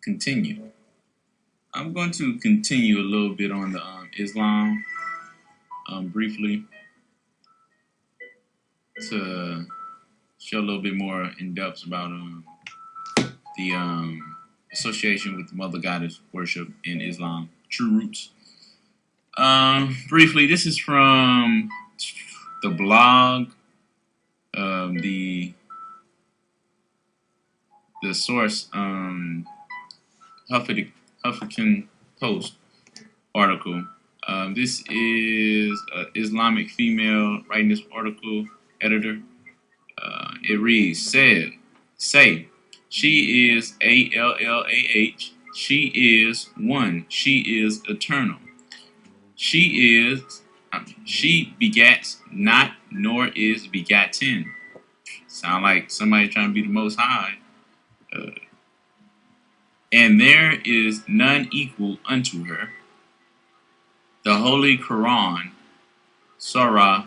continue. I'm going to continue a little bit on the Islam briefly to show a little bit more in depth about the association with the Mother Goddess worship in Islam, true roots. Briefly, this is from the blog, the source, Huffington Post article. This is an Islamic female writing this article, editor. It reads, say, she is ALLAH, she is one, she is eternal. She begats not, nor is begotten. Sound like somebody trying to be the Most High. And there is none equal unto her. The Holy Quran, Surah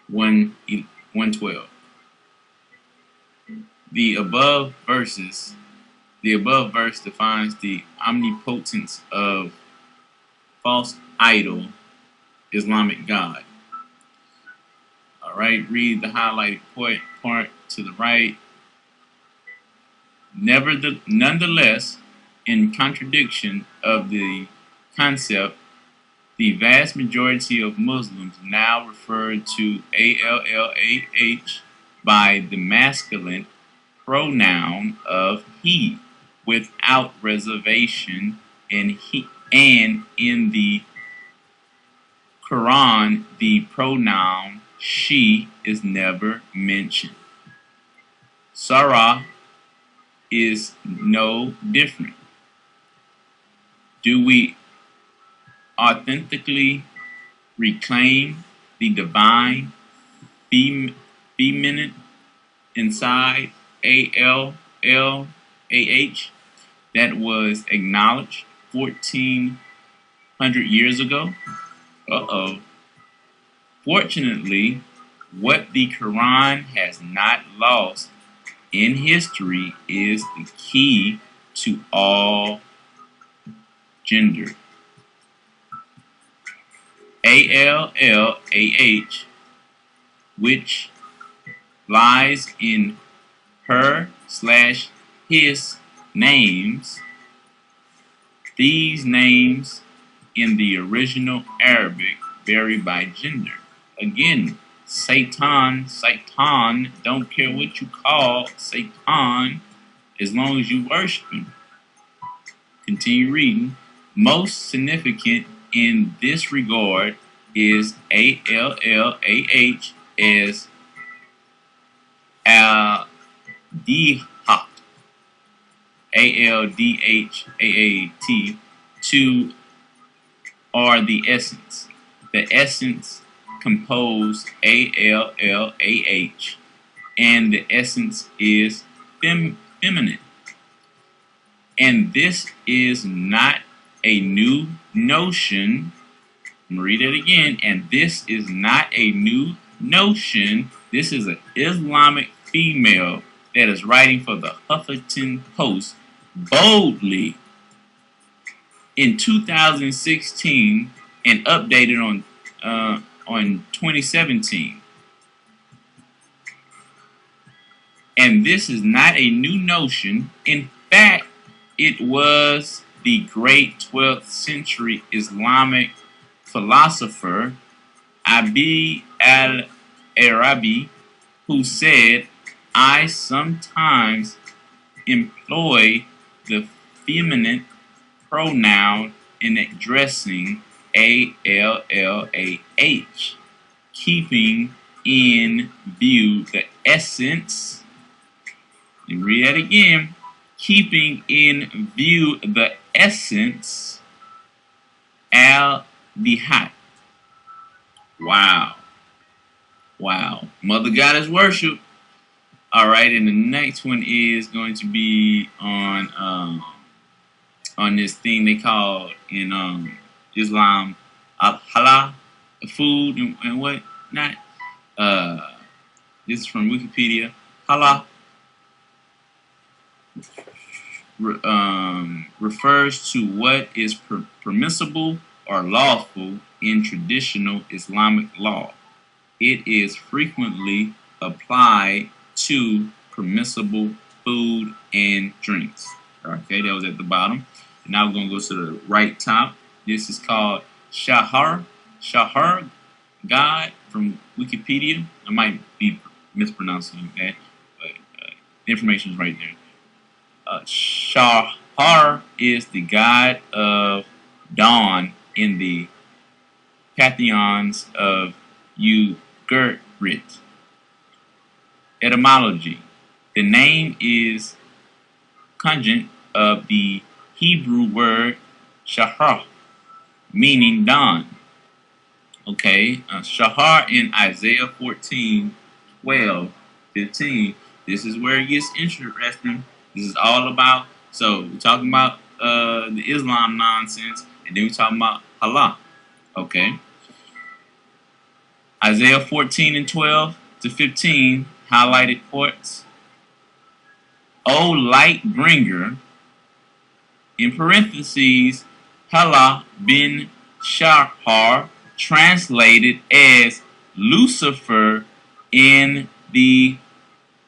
112. The above verse defines the omnipotence of false idol Islamic God. All right, read the highlighted part to the right. Nonetheless, in contradiction of the concept, the vast majority of Muslims now refer to ALLAH by the masculine pronoun of he without reservation, and in the Quran the pronoun she is never mentioned. Sarah is no different. Do we authentically reclaim the divine feminine inside ALLAH that was acknowledged 1,400 years ago? Fortunately, what the Quran has not lost in history is the key to all gender. ALLAH, which lies in her/his names. These names in the original Arabic vary by gender. Again, Satan, don't care what you call Satan, as long as you worship him. Continue reading. Most significant in this regard is ALLAH as Al-Dihat, ALDHAAT, two are the essence. The essence compose ALLAH, and the essence is feminine. And this is not a new notion. I'm going to read it again. And this is not a new notion. This is an Islamic female that is writing for the Huffington Post boldly in 2016 and updated on 2017. And this is not a new notion. In fact, it was the great 12th century Islamic philosopher Abi al-Arabi who said, I sometimes employ the feminine pronoun in addressing ALLAH, keeping in view the essence. Let me read that again. Keeping in view the essence, Al-Dihat. Wow. Mother Goddess worship. All right, and the next one is going to be on this thing they call in Islam halal, food and what not. This is from Wikipedia. Halal refers to what is permissible or lawful in traditional Islamic law. It is frequently applied to permissible food and drinks. Okay, that was at the bottom. And now we're going to go to the right top. This is called Shahar God from Wikipedia. I might be mispronouncing that, but the information is right there. Shahar is the god of dawn in the pantheons of Ugarit. Etymology. The name is conjugate of the Hebrew word shahar, meaning dawn. Okay, shahar in Isaiah 14, 12, 15. This is where it gets interesting. This is all about, so we're talking about the Islam nonsense, and then we're talking about Allah. Okay. Isaiah 14 and 12 to 15, highlighted quotes. O light bringer, in parentheses, Hala bin Shahar, translated as Lucifer in the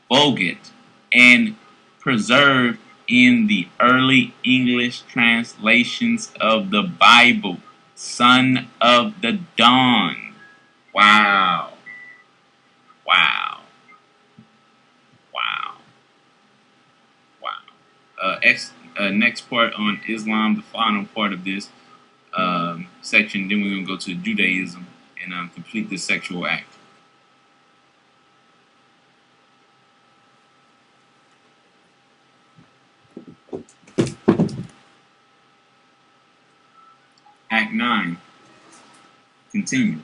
Vulgate and preserved in the early English translations of the Bible, son of the dawn. Wow. Wow. Wow. Wow. Next part on Islam, the final part of this section, then we're going to go to Judaism and complete the sexual act. Act 9. Continue.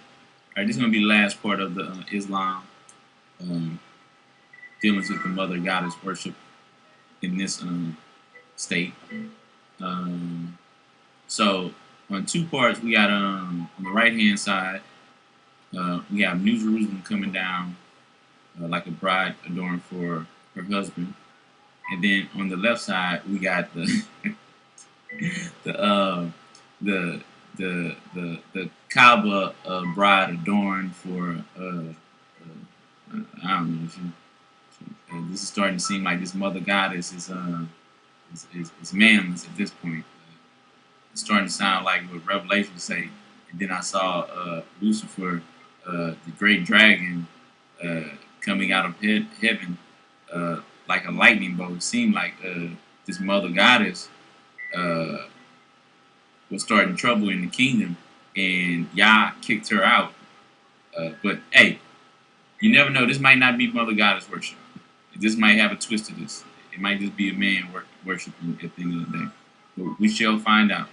Alright, this is going to be the last part of the Islam dealings with the mother goddess worship in this state. So on two parts, we got on the right hand side, we have New Jerusalem coming down like a bride adorned for her husband, and then on the left side we got the the Kaaba bride adorned for I don't know. This is starting to seem like this mother goddess is manless at this point. It's starting to sound like what Revelation say. And then I saw Lucifer, the great dragon, coming out of heaven like a lightning bolt. It seemed like this mother goddess was starting trouble in the kingdom, and Yah kicked her out. But hey, you never know. This might not be mother goddess worship. This might have a twist to this. It might just be a man worshiping at the end of the day. But we shall find out.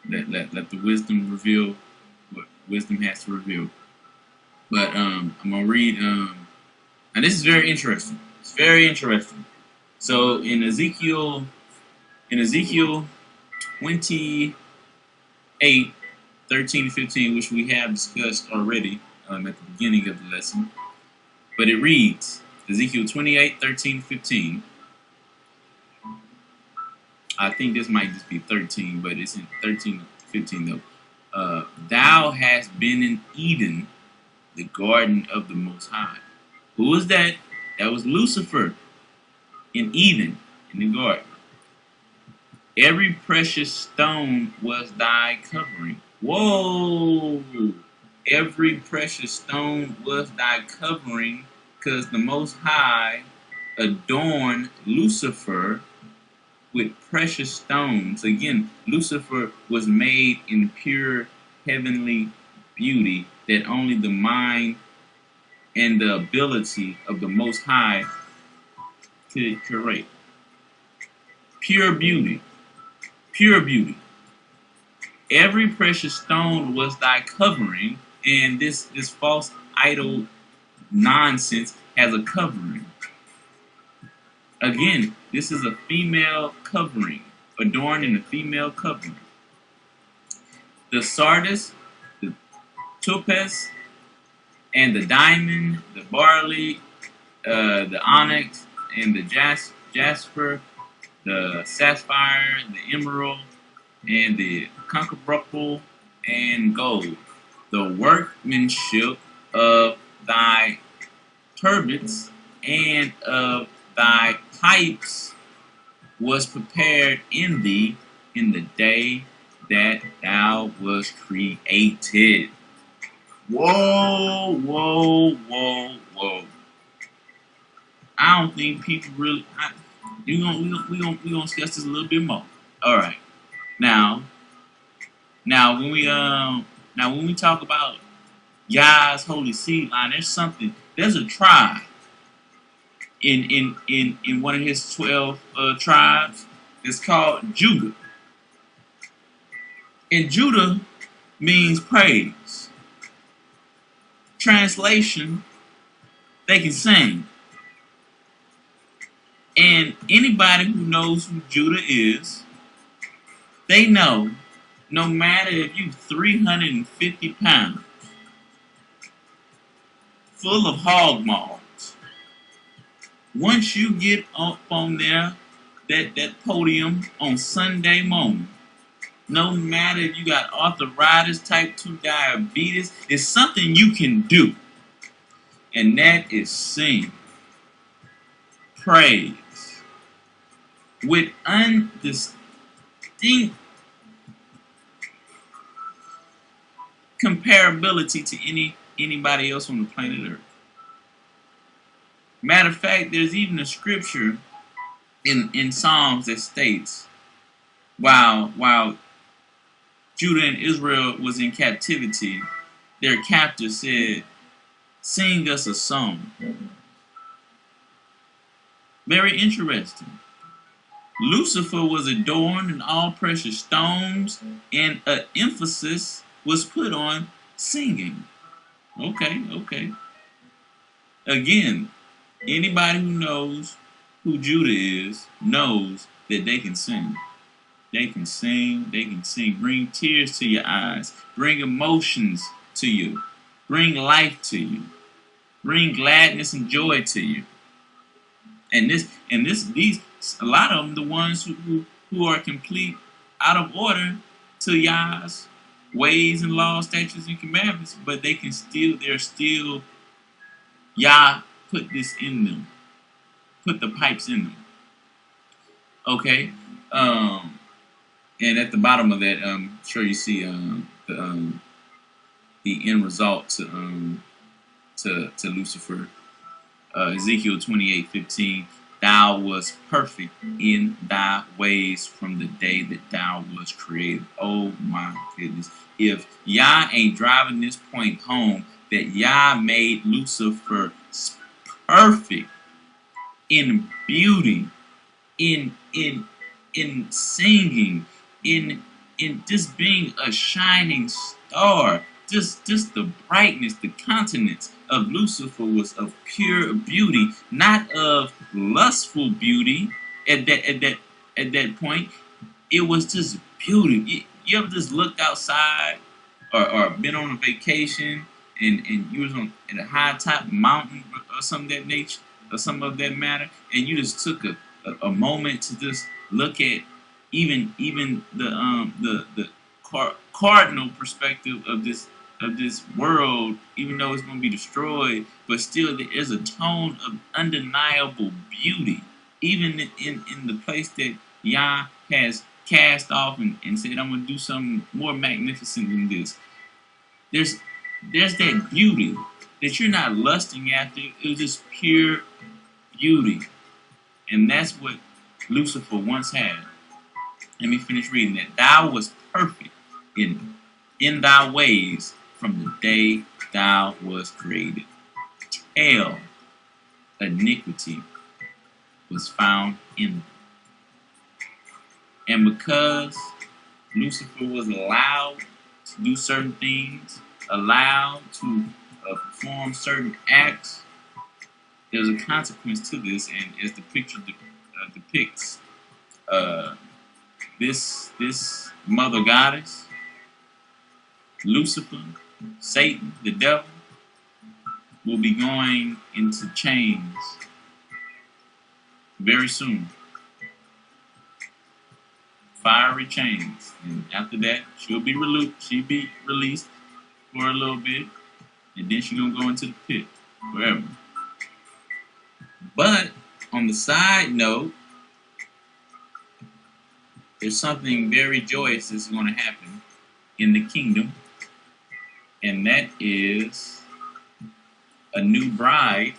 Let the wisdom reveal what wisdom has to reveal. But I'm gonna read. And this is very interesting. It's very interesting. So in Ezekiel 28, 13 to 15, which we have discussed already at the beginning of the lesson. But it reads, Ezekiel 28, 13 to 15. I think this might just be 13, but it's in 13 to 15 though. Thou hast been in Eden, the garden of the Most High. Who was that? That was Lucifer in Eden, in the garden. Every precious stone was thy covering. Whoa! Every precious stone was thy covering, because the Most High adorned Lucifer with precious stones. Again, Lucifer was made in pure heavenly beauty that only the mind and the ability of the Most High could create. Pure beauty. Pure beauty. Every precious stone was thy covering, and this false idol nonsense has a covering. Again, this is a female covering, adorned in a female covering. The sardis, the topaz, and the diamond, the barley, the onyx, jasper, the sapphire, the emerald, and the concubruple and gold. The workmanship of thy turbits and of thy pipes was prepared in thee in the day that thou was created. Whoa, whoa, whoa, whoa. I don't think people really. We gonna discuss this a little bit more. All right. Now when we talk about Yah's holy seed line, there's a tribe in one of his 12 tribes. It's called Judah. And Judah means praise. Translation, they can sing. And anybody who knows who Judah is, they know no matter if you're 350 pounds, full of hog maws, once you get up on there, that podium on Sunday morning, no matter if you got arthritis, type 2 diabetes, it's something you can do. And that is sing, praise, with undistinct comparability to anybody else on the planet Earth. Matter of fact, there's even a scripture in Psalms that states, while Judah and Israel was in captivity, their captor said, "Sing us a song." Very interesting. Lucifer was adorned in all precious stones, and an emphasis was put on singing. Okay. Again, anybody who knows who Judah is knows that they can sing. They can sing. Bring tears to your eyes. Bring emotions to you. Bring life to you. Bring gladness and joy to you. And these, a lot of them, the ones who are complete out of order to Yah's ways and laws, statutes, and commandments, but they're still, Yah put this in them, put the pipes in them. Okay, and at the bottom of that, sure you see the end result to Lucifer. Ezekiel 28:15. Thou wast perfect in thy ways from the day that thou was created. Oh my goodness. If Yah ain't driving this point home, that Yah made Lucifer perfect in beauty, in singing, in just being a shining star. Just the brightness, the countenance of Lucifer was of pure beauty, not of lustful beauty. At that point, it was just beauty. You ever just looked outside, or been on a vacation, and you was at a high top mountain or some of that nature, or some of that matter, and you just took a moment to just look at even the cardinal perspective of this world, even though it's going to be destroyed, but still there is a tone of undeniable beauty, even in the place that Yah has cast off and said, "I'm going to do something more magnificent than this." There's that beauty that you're not lusting after. It was just pure beauty, and that's what Lucifer once had. Let me finish reading that. Thou wast perfect in thy ways from the day thou was created. Hell, iniquity was found in them. And because Lucifer was allowed to do certain things, allowed to perform certain acts, there's a consequence to this, and as the picture depicts, this mother goddess, Lucifer, Satan, the devil, will be going into chains very soon. Fiery chains. And after that, she'll be released for a little bit. And then she's going to go into the pit forever. But on the side note, there's something very joyous that's going to happen in the kingdom. And that is a new bride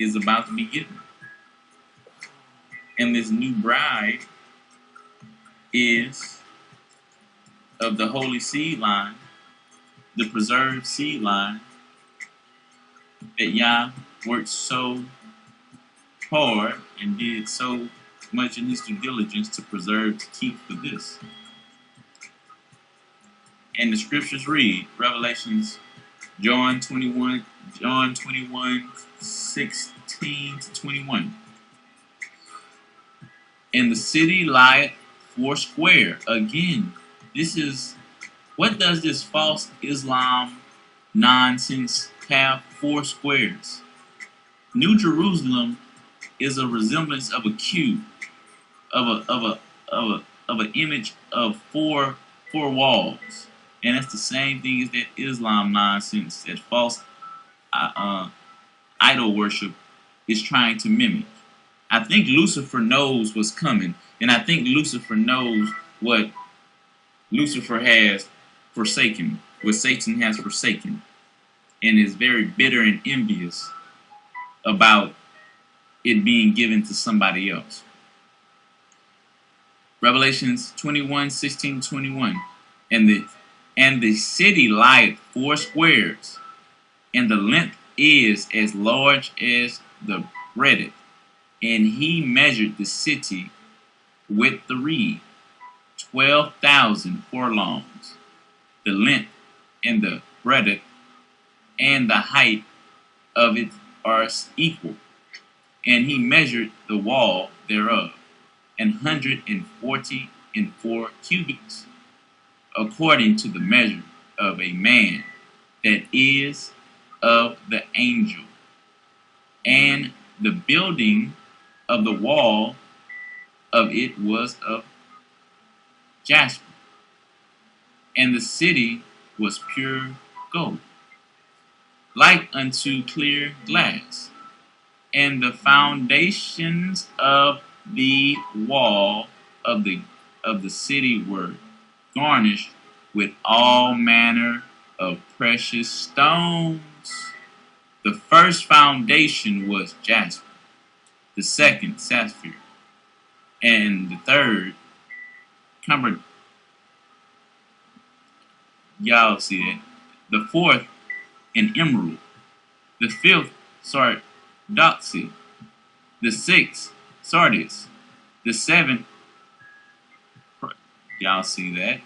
is about to be given. And this new bride is of the holy seed line, the preserved seed line that Yah worked so hard and did so much in his due diligence to preserve, to keep for this. And the scriptures read, Revelations, John 21, 16 to 21. And the city lieth foursquare. Again, this is, what does this false Islam nonsense have? Four squares. New Jerusalem is a resemblance of a cube, of an image of four walls, and that's the same thing as that Islam nonsense, that false idol worship is trying to mimic. I think Lucifer knows what's coming, and I think Lucifer knows what Lucifer has forsaken, what Satan has forsaken, and is very bitter and envious about it being given to somebody else. Revelations 21, 16, 21. And the city lieth four squares, and the length is as large as the breadth. And he measured the city with the reed, 12,000 furlongs. The length and the breadth and the height of it are equal. And he measured the wall thereof, 144 cubits, according to the measure of a man that is of the angel. And the building of the wall of it was of jasper, and the city was pure gold, like unto clear glass. And the foundations of the wall of the city were garnished with all manner of precious stones. The first foundation was jasper, the second sapphire, and the third cumbered. Y'all see that? The fourth an emerald, the fifth sardoxy, the sixth sardis, the seventh, y'all see that?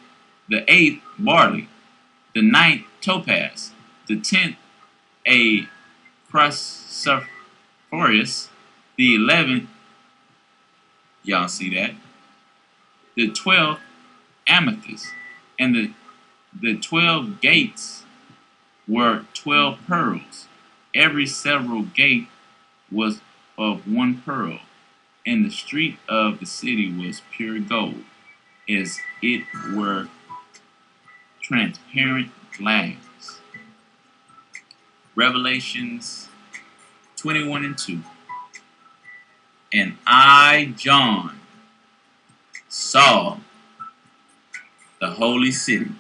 The eighth barley, the ninth topaz, the 10th a chrysoprase, the 11th, y'all see that? The 12th amethyst, and the 12 gates were 12 pearls. Every several gate was of one pearl, and the street of the city was pure gold, as it were transparent glass. Revelations 21 and 2. And I, John, saw the holy city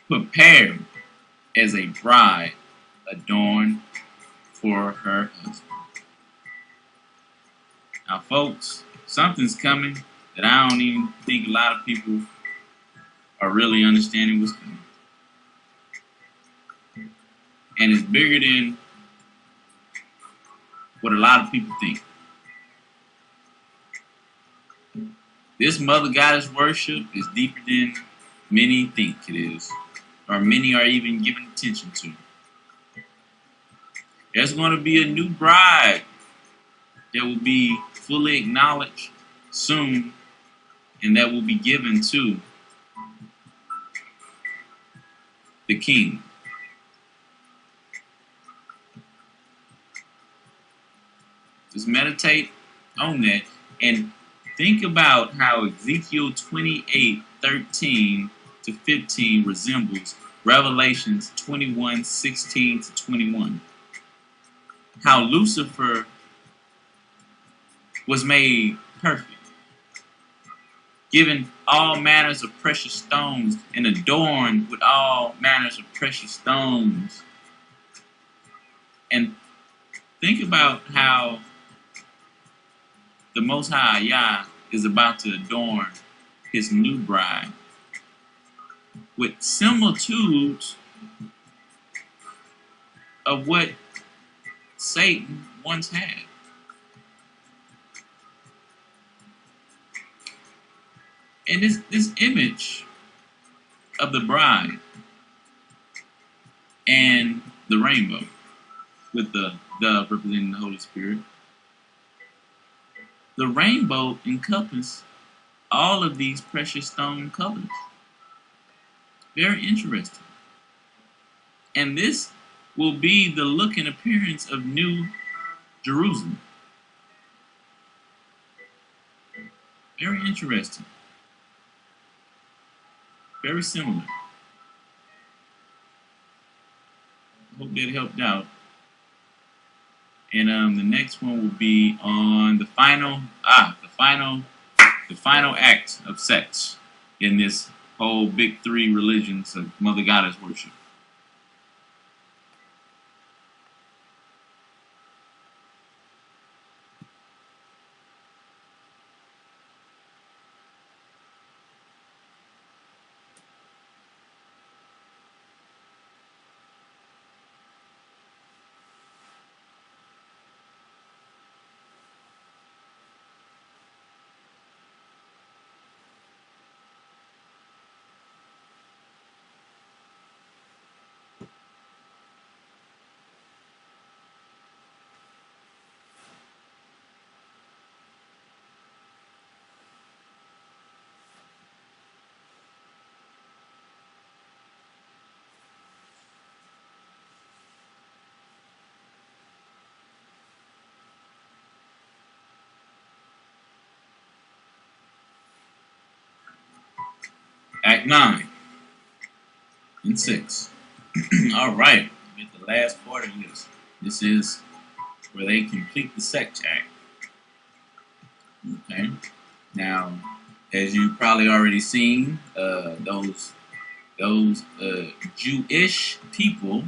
prepared as a bride adorned for her husband. Now, folks, something's coming that I don't even think a lot of people are really understanding what's coming. And it's bigger than what a lot of people think. This mother goddess worship is deeper than many think it is, or many are even giving attention to. There's going to be a new bride that will be fully acknowledged soon, and that will be given to the king. Just meditate on that and think about how Ezekiel 28:13 to 15 resembles Revelations 21:16 to 21. How Lucifer was made perfect, given all manners of precious stones and adorned with all manners of precious stones. And think about how the Most High Yah is about to adorn his new bride with similitudes of what Satan once had. And this image of the bride and the rainbow with the dove representing the Holy Spirit. The rainbow encompasses all of these precious stone colors. Very interesting. And this will be the look and appearance of New Jerusalem. Very interesting. Very similar. I hope that helped out. And the next one will be on the final act of sex in this whole big three religions of Mother Goddess worship. Act 9 and 6. All right, we get the last part of this. This is where they complete the sex act. Okay. Now, as you probably already seen, those Jewish people,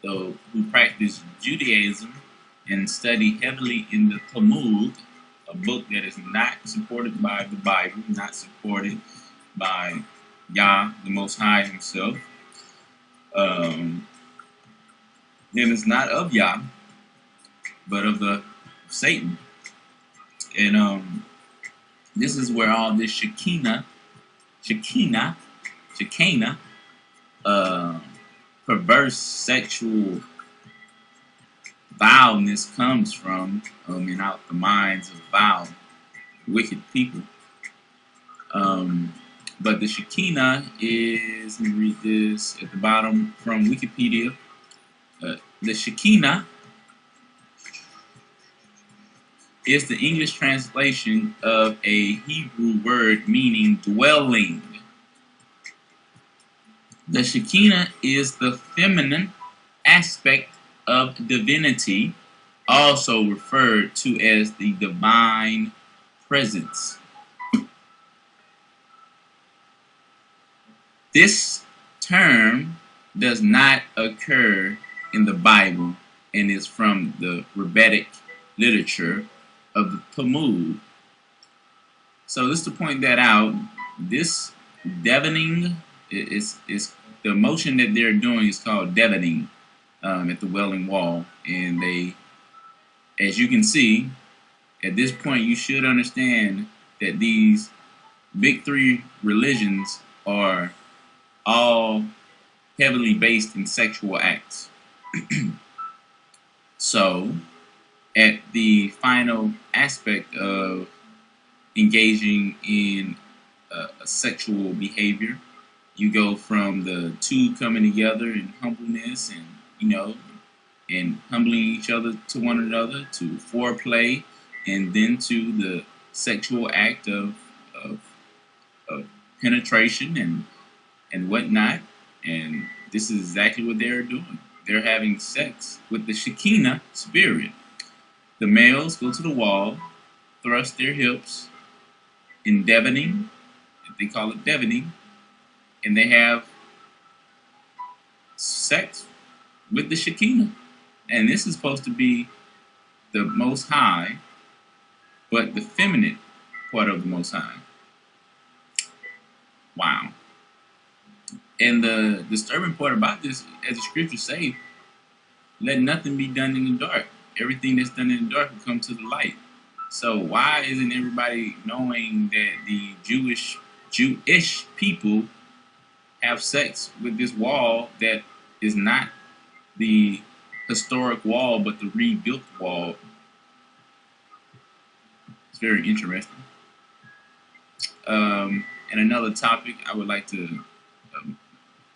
who practice Judaism and study heavily in the Talmud, a book that is not supported by the Bible, not supported by Yah, the Most High Himself. And it's not of Yah, but of the Satan. And this is where all this Shekinah, perverse sexual vileness comes from, and out the minds of vile, wicked people. But the Shekinah is, let me read this at the bottom from Wikipedia. The Shekinah is the English translation of a Hebrew word meaning dwelling. The Shekinah is the feminine aspect of divinity, also referred to as the divine presence. This term does not occur in the Bible and is from the rabbinic literature of the Talmud. So just to point that out, this devoning is the motion that they're doing is called devoning at the Wailing Wall. And they, as you can see, at this point you should understand that these big three religions are all heavily based in sexual acts. So, at the final aspect of engaging in a sexual behavior, you go from the two coming together in humbleness and, and humbling each other to one another, to foreplay, and then to the sexual act of, of penetration and whatnot. And this is exactly what they're doing. They're having sex with the Shekinah spirit. The males go to the wall, thrust their hips in devoning, they call it devoning, and they have sex with the Shekinah. And this is supposed to be the Most High, but the feminine part of the Most High. Wow. And the disturbing part about this, as the scriptures say, let nothing be done in the dark. Everything that's done in the dark will come to the light. So why isn't everybody knowing that the Jewish people have sex with this wall that is not the historic wall, but the rebuilt wall? It's very interesting. And another topic I would like to,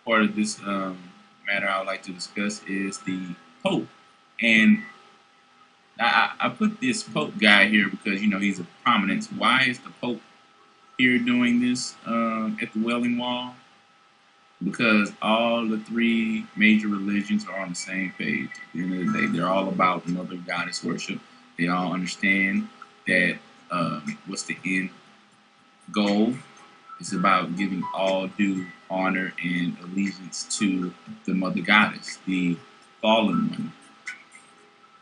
part of this matter I would like to discuss is the Pope. And I put this Pope guy here because, you know, he's a prominence. Why is the Pope here doing this at the Wailing Wall? Because all the three major religions are on the same page. At the end of the day, they're all about mother goddess worship. They all understand that what's the end goal? It's about giving all due honor and allegiance to the mother goddess, the fallen one,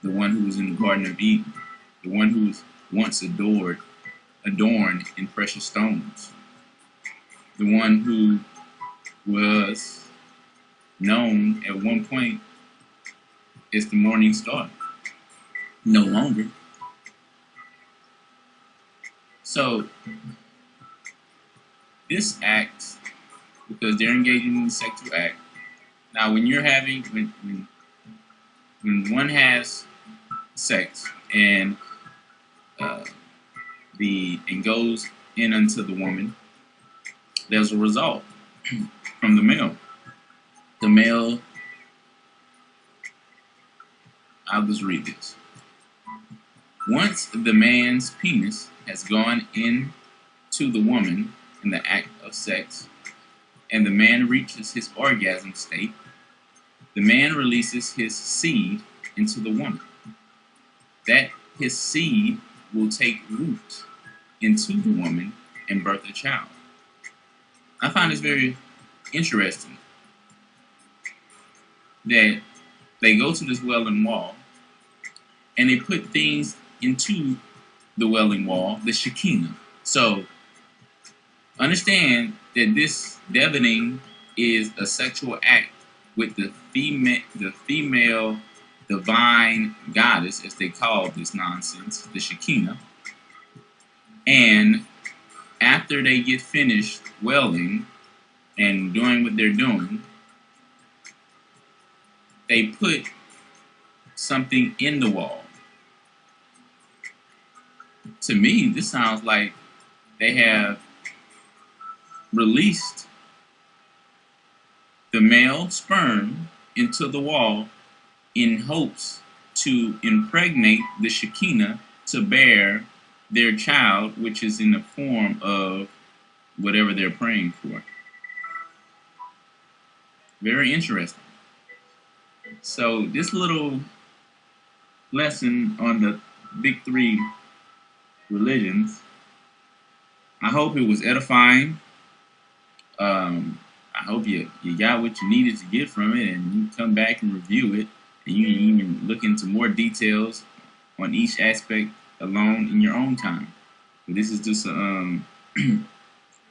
the one who was in the Garden of Eden, the one who was once adorned in precious stones, the one who was known at one point as the morning star. No longer. So this act, because they're engaging in the sexual act. Now, when you're having, when one has sex and goes in unto the woman, there's a result from the male. The male, I'll just read this. Once the man's penis has gone into the woman in the act of sex, and the man reaches his orgasm state, the man releases his seed into the woman. That his seed will take root into the woman and birth a child. I find this very interesting that they go to this Wailing Wall and they put things into the Wailing Wall, the Shekinah. So understand that this devoning is a sexual act with the female divine goddess, as they call this nonsense, the Shekinah. And after they get finished wailing and doing what they're doing, they put something in the wall. To me, this sounds like they have released the male sperm into the wall in hopes to impregnate the Shekinah to bear their child, which is in the form of whatever they're praying for. Very interesting. So this little lesson on the big three religions, I hope it was edifying. I hope you got what you needed to get from it, and you come back and review it, and you can even look into more details on each aspect alone in your own time. But this is just a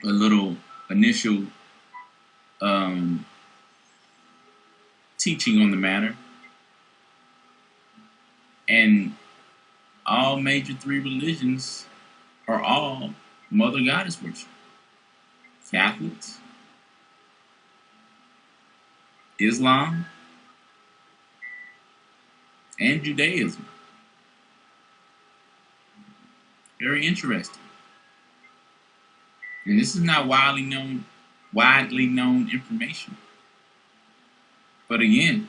little initial teaching on the matter. And all major three religions are all mother goddess worship. Catholics, Islam, and Judaism. Very interesting. And this is not widely known information. But again,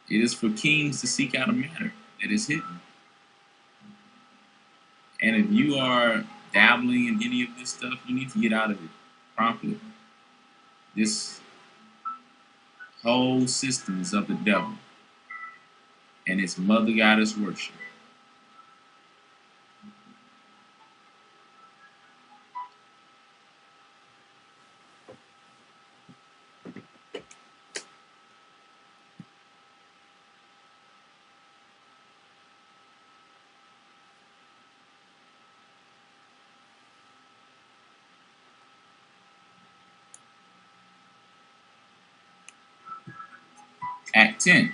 It is for kings to seek out a matter that is hidden. And if you are dabbling in any of this stuff, you need to get out of it promptly. This whole system is of the devil, and it's mother goddess worship. Act 10.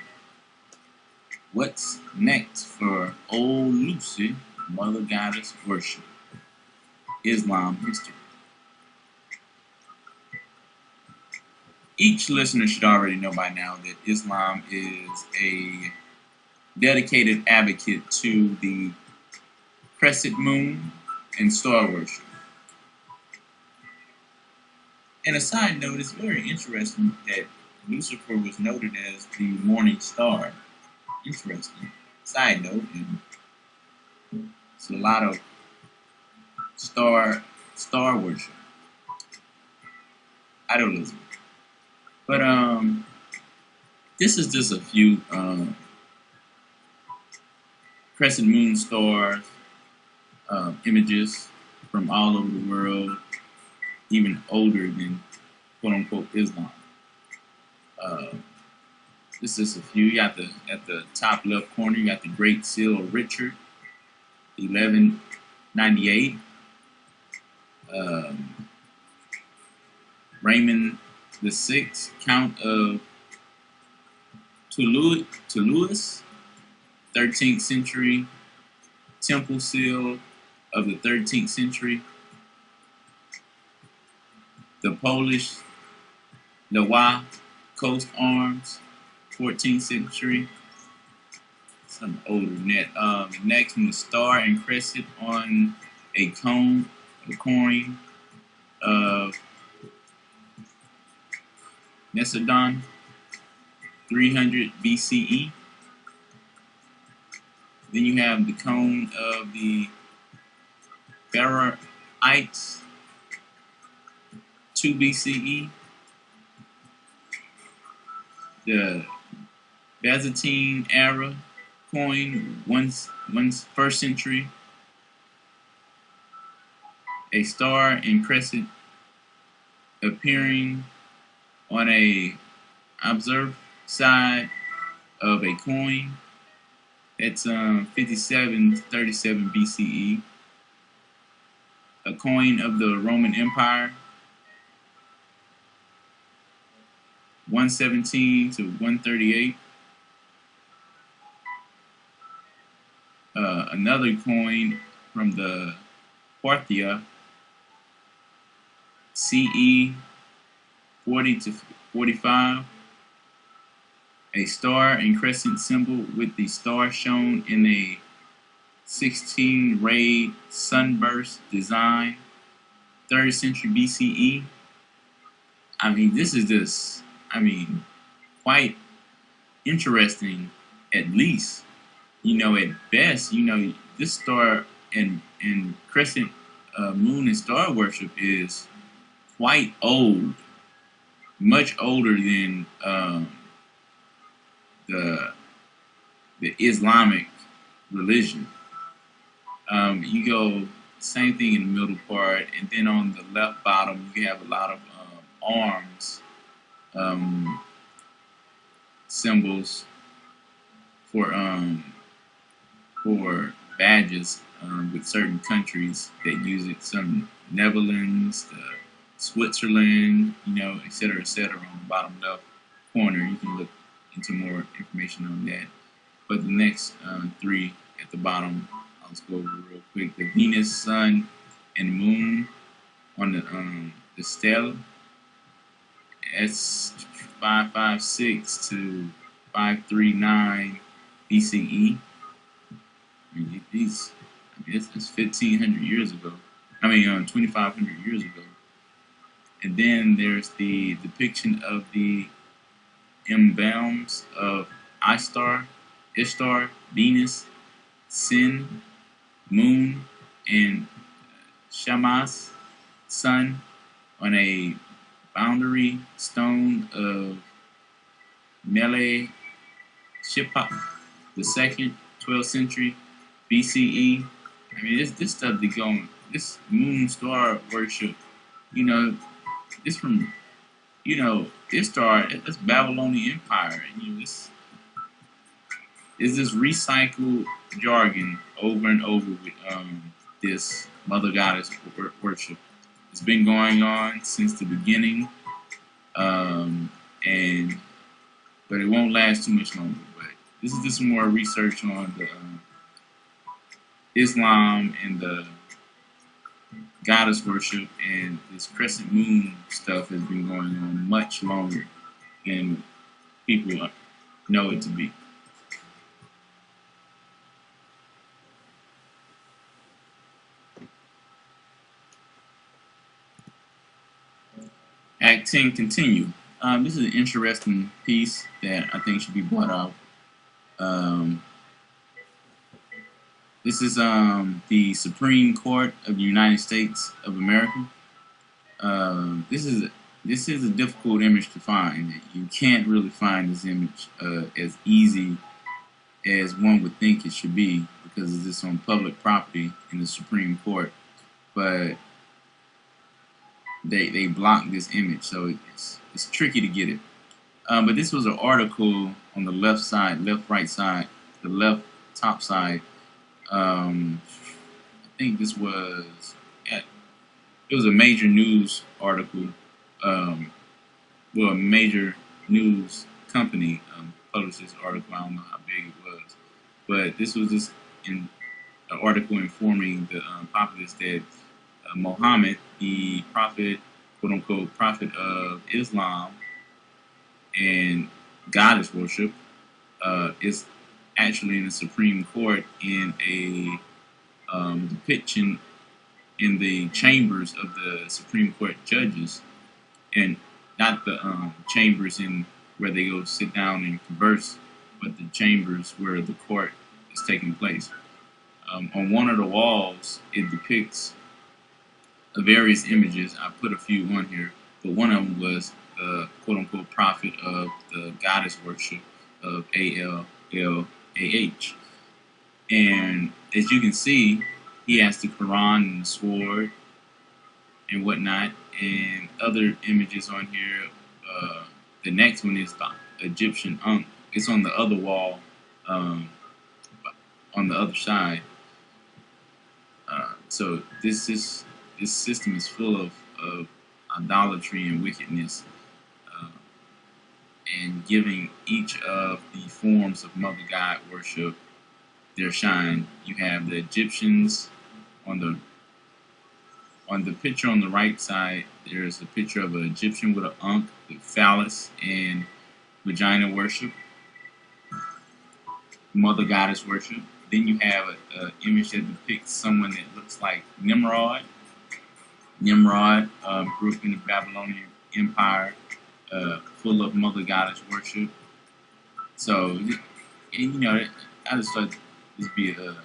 What's next for Old Lucy, mother goddess worship? Islam history. Each listener should already know by now that Islam is a dedicated advocate to the crescent moon and star worship. And a side note, it's very interesting that Lucifer was noted as the morning star. Interesting. Side note, and it's a lot of star worship, idolism. But this is just a few crescent moon stars images from all over the world, even older than quote-unquote Islam. This is a few. You got at the top left corner, you got the Great Seal of Richard, 1198. Raymond VI, Count of Toulouse, 13th century, Temple Seal of the 13th century. The Polish Lewa coast arms, 14th century. Some older than that. Next one, the star and crescent on a coin of Macedon, 300 BCE. Then you have the cone of the Pharaohites, 2 BCE. The Byzantine era coin, first century. A star and crescent appearing on a observed side of a coin. That's 5737 BCE. A coin of the Roman Empire, 117 to 138. Another coin from the Parthia, CE 40 to 45. A star and crescent symbol with the star shown in a 16-rayed sunburst design, 3rd century BCE. I mean, this is just, quite interesting, at least. At best, this star and crescent moon and star worship is quite old, much older than the Islamic religion. You go same thing in the middle part, and then on the left bottom you have a lot of arms symbols for badges with certain countries that use it. Some Netherlands, Switzerland, et cetera, on the bottom left corner. You can look into more information on that. But the next 3 at the bottom, I'll just go over real quick. The Venus, Sun, and Moon on the stele. That's 556 to 539 BCE. It's 1,500 years ago. 2,500 years ago. And then there's the depiction of the emblems of Ishtar, Venus, Sin, Moon, and Shamash, Sun, on a boundary stone of Mele Shippok the second, 12th century BCE. I mean, this stuff be going. This moon star worship, you know, this from Ishtar. That's Babylonian Empire, and this is this recycled jargon over and over with this mother goddess worship. It's been going on since the beginning, and but it won't last too much longer. But this is just more research on the Islam and the goddess worship, and this crescent moon stuff has been going on much longer than people know it to be. Act 10, continue. This is an interesting piece that I think should be brought out. This is the Supreme Court of the United States of America. This is a difficult image to find. You can't really find this image as easy as one would think it should be, because it's on public property in the Supreme Court. But they blocked this image, so it's tricky to get it. But this was an article on the left side, right side, the left top side. I think this was it was a major news article. Well, a major news company published this article. I don't know how big it was, but this was just an article informing the populace that Muhammad, the prophet, quote unquote, prophet of Islam and goddess worship, is actually in the Supreme Court in a depiction in the chambers of the Supreme Court judges, and not the chambers in where they go sit down and converse, but the chambers where the court is taking place. On one of the walls, it depicts various images. I put a few on here, but one of them was the quote-unquote prophet of the goddess worship of ALLAH. And as you can see, he has the Quran and the sword and whatnot, and other images on here. The next one is the Egyptian Ankh. It's on the other wall, on the other side. So this system is full of idolatry and wickedness, and giving each of the forms of mother god worship their shine. You have the Egyptians on the picture on the right side. There's a picture of an Egyptian with an ankh, with phallus and vagina worship, mother goddess worship. Then you have an image that depicts someone that looks like Nimrod. Nimrod grew up in the Babylonian Empire, full of mother goddess worship. So, I just thought this would be an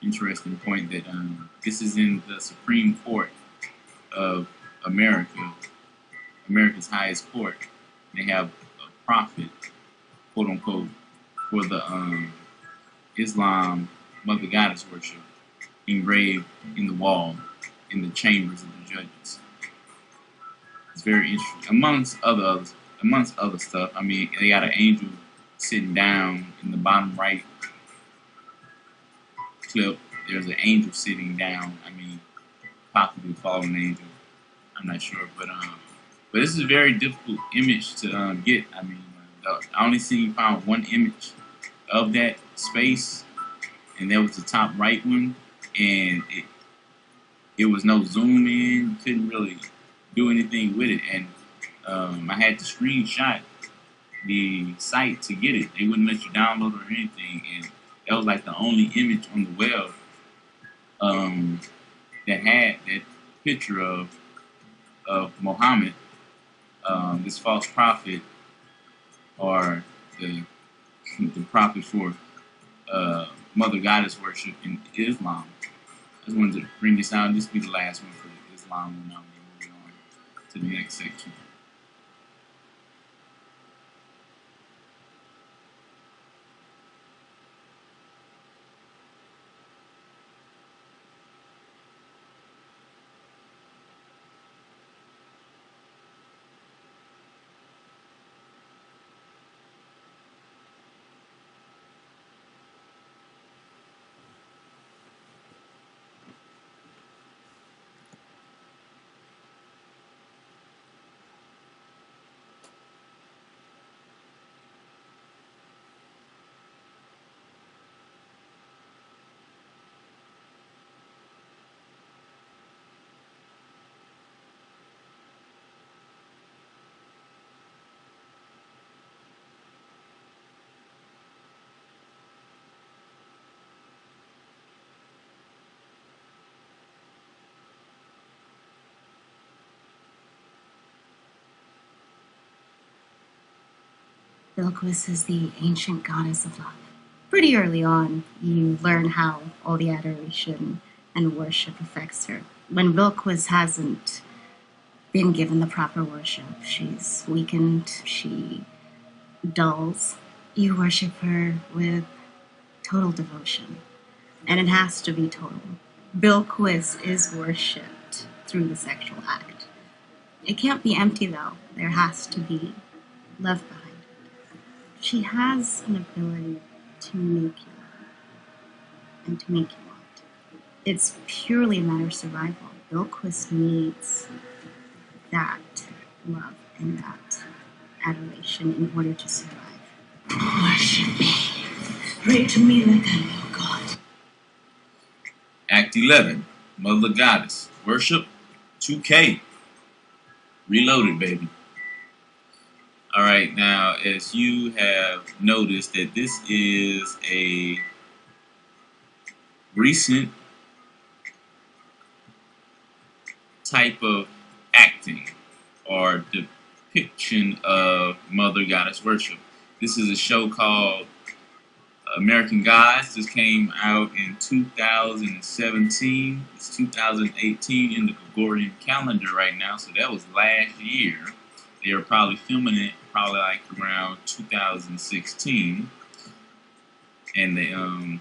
interesting point that this is in the Supreme Court of America, America's highest court. They have a prophet, quote unquote, for the Islam mother goddess worship engraved in the wall in the chambers of the judges. It's very interesting. Amongst other stuff. I mean, they got an angel sitting down in the bottom right clip. There's an angel sitting down. I mean, possibly fallen angel. I'm not sure, but this is a very difficult image to get. I mean, I only found one image of that space, and that was the top right one, and it was no zoom in. Couldn't really do anything with it, and I had to screenshot the site to get it. They wouldn't let you download it or anything, and that was like the only image on the web that had that picture of Muhammad, this false prophet, or the the prophet for Mother Goddess worship in Islam. I just wanted to bring this out. This will be the last one for the Islam, and I'll be moving on to the next section. Bilquis is the ancient goddess of love. Pretty early on, you learn how all the adoration and worship affects her. When Bilquis hasn't been given the proper worship, she's weakened, she dulls. You worship her with total devotion, and it has to be total. Bilquis is worshipped through the sexual act. It can't be empty though. There has to be love behind it. She has an ability to make you love and to make you want. It's purely a matter of survival. Bilquis needs that love and that adoration in order to survive. Worship me. Pray to me like I know God. Act 11, Mother Goddess. Worship 2K. Reloaded, baby. Alright, now as you have noticed that this is a recent type of acting or depiction of Mother Goddess worship. This is a show called American Gods. This came out in 2017. It's 2018 in the Gregorian calendar right now, so that was last year. They were probably filming it probably like around 2016, and they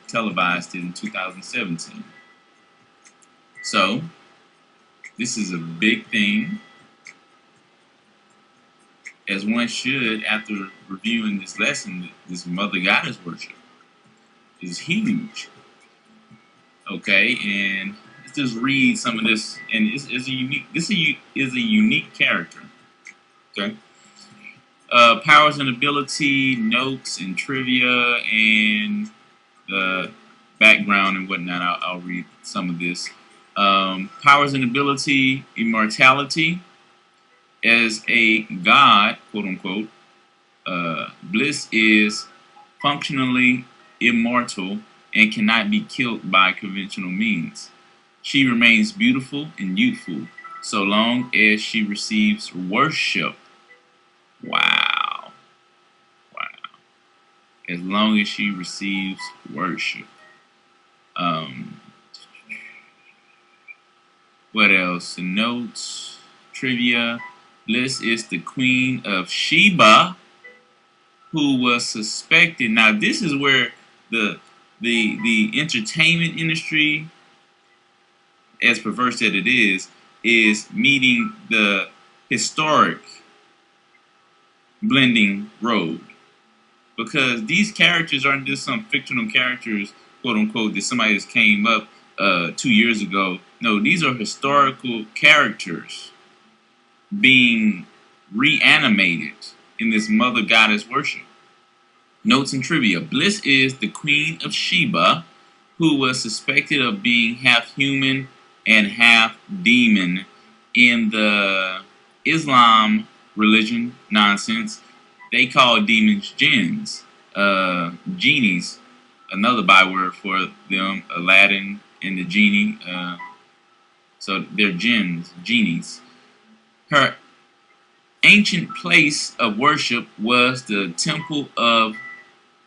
televised it in 2017. So this is a big thing, as one should after reviewing this lesson. This Mother Goddess worship is huge. Okay, and let's just read some of this. And it's a unique. This is a unique character. Okay. Powers and ability, notes and trivia, and the background and whatnot. I'll read some of this. Powers and ability, immortality. As a god, quote unquote, Bliss is functionally immortal and cannot be killed by conventional means. She remains beautiful and youthful so long as she receives worship. Wow. Wow. As long as she receives worship. What else? The notes, trivia. Bliss is the queen of Sheba, who was suspected. Now, this is where the entertainment industry, as perverse as it is meeting the historic blending road. Because these characters aren't just some fictional characters, quote unquote, that somebody just came up 2 years ago. No, these are historical characters being reanimated in this Mother Goddess worship. Notes and trivia. Bliss is the queen of Sheba, who was suspected of being half human and half demon. In the Islam religion nonsense, they call demons jinns, genies, another byword for them, Aladdin and the genie. So they're jinns, genies. Her ancient place of worship was the temple of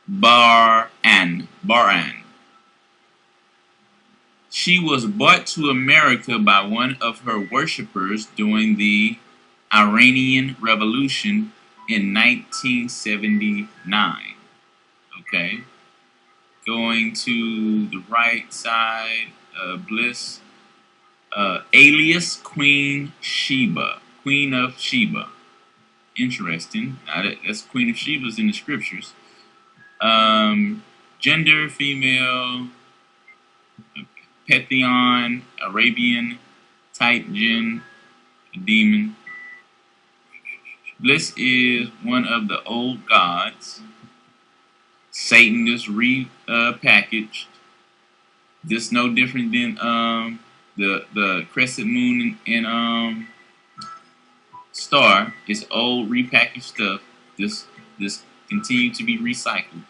Baran. She was brought to America by one of her worshippers during the Iranian Revolution in 1979. Okay, going to the right side, Bliss, alias Queen Sheba, Queen of Sheba. Interesting. That's Queen of Sheba's in the scriptures. Gender, female, Pantheon, Arabian, type, jinn, demon. Bliss is one of the old gods. Satan just repackaged. This no different than the crescent moon and star. Is old repackaged stuff. This continue to be recycled.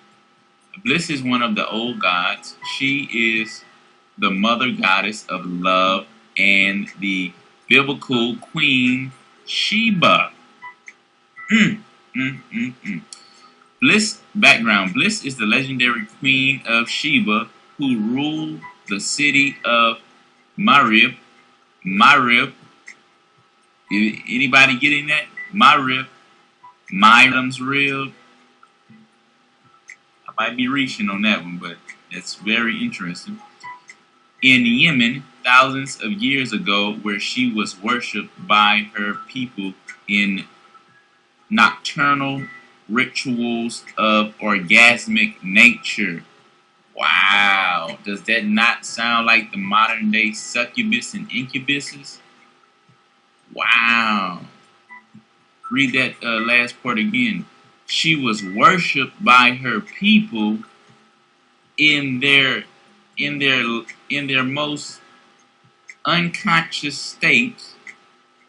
Bliss is one of the old gods. She is the mother goddess of love and the biblical Queen Sheba. Bliss background. Bliss is the legendary Queen of Sheba who ruled the city of Marib. Anybody getting that? Myram's rib. I might be reaching on that one, but that's very interesting. In Yemen, thousands of years ago, where she was worshipped by her people in nocturnal rituals of orgasmic nature. Wow. Does that not sound like the modern day succubus and incubuses? Wow. Read that last part again. She was worshipped by her people in their most unconscious states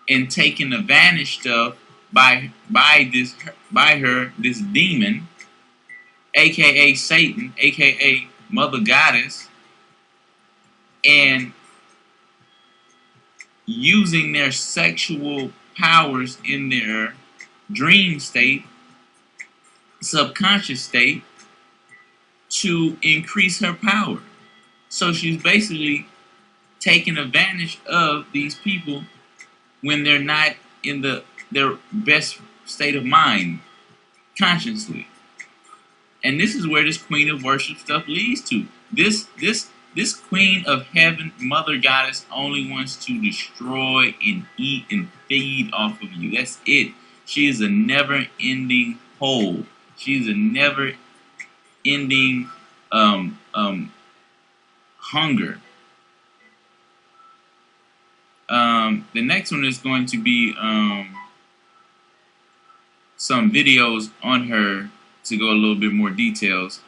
and taken advantage of by her, this demon, aka Satan, aka Mother Goddess, and using their sexual powers in their dream state, subconscious state, to increase her power. So she's basically taking advantage of these people when they're not in their best state of mind consciously. And this is where this queen of worship stuff leads to. This queen of heaven, mother goddess, only wants to destroy and eat and feed off of you. That's it. She is a never-ending hole. She is a never-ending hunger. The next one is going to be some videos on her to go a little bit more details.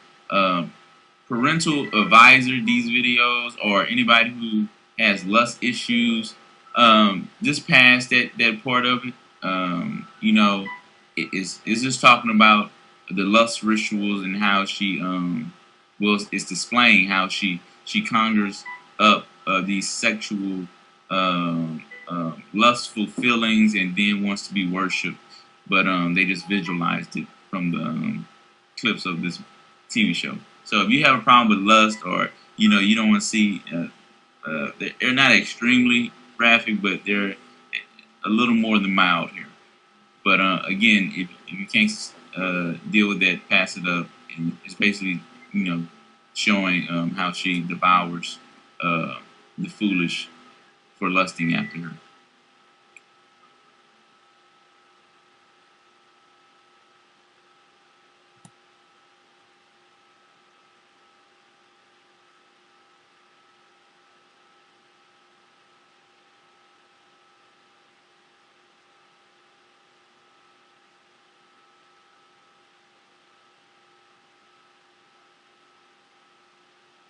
Parental advisor, these videos, or anybody who has lust issues, just past that part of it. You know, it's just talking about the lust rituals and how she it's displaying how she conjures up these sexual lustful feelings and then wants to be worshipped, but they just visualized it from the clips of this TV show. So if you have a problem with lust, or you don't want to see, they're not extremely graphic, but they're a little more than mild here. But again, if you can't deal with that, pass it up. And it's basically showing how she devours the foolish for lusting after her.